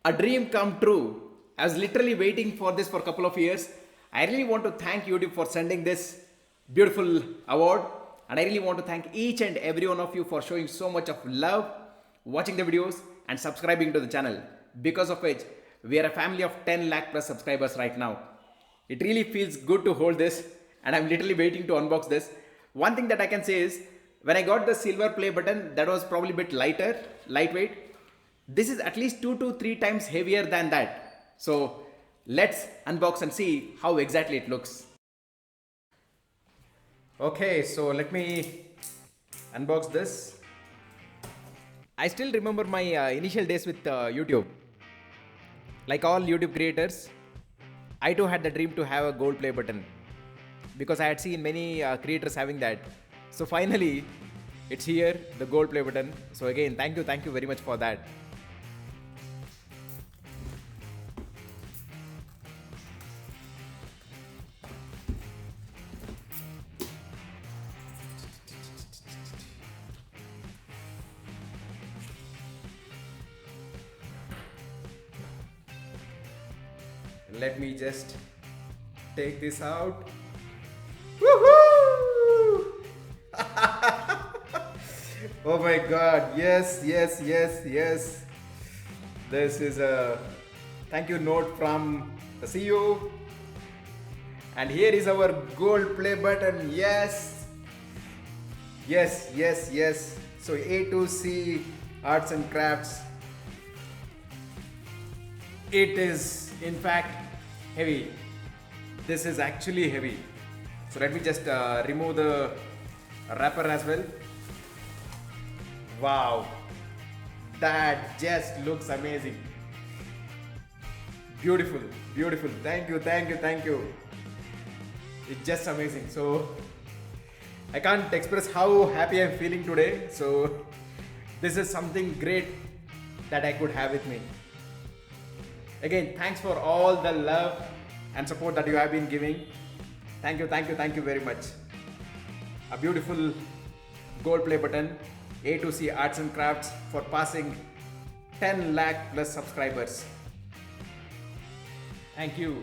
A dream come true. I was literally waiting for this for a couple of years. I really want to thank YouTube for sending this beautiful award, and I really want to thank each and every one of you for showing so much of love, watching the videos and subscribing to the channel, because of which we are a family of 10 lakh plus subscribers right now. It really feels good to hold this, and I'm literally waiting to unbox this. One thing that I can say is, when I got the silver play button, that was probably a bit lightweight. This is at least 2 to 3 times heavier than that. So let's unbox and see how exactly it looks. Okay, so let me unbox this. I still remember my initial days with YouTube. Like all YouTube creators, I too had the dream to have a gold play button, because I had seen many creators having that. So finally, it's here, the gold play button. So again, thank you very much for that. Let me just take this out. Woohoo! Oh my god, yes. This is a thank you note from the CEO. And here is our gold play button. Yes. So A2C Arts and Crafts. It is in fact heavy. This is actually heavy. So let me just remove the wrapper as well. Wow, that just looks amazing. Beautiful. Thank you. It's just amazing. So I can't express how happy I'm feeling today. So this is something great that I could have with me. Again, thanks for all the love and support that you have been giving. Thank you very much. A beautiful gold play button, A2C Arts and Crafts, for passing 10 lakh plus subscribers. Thank you.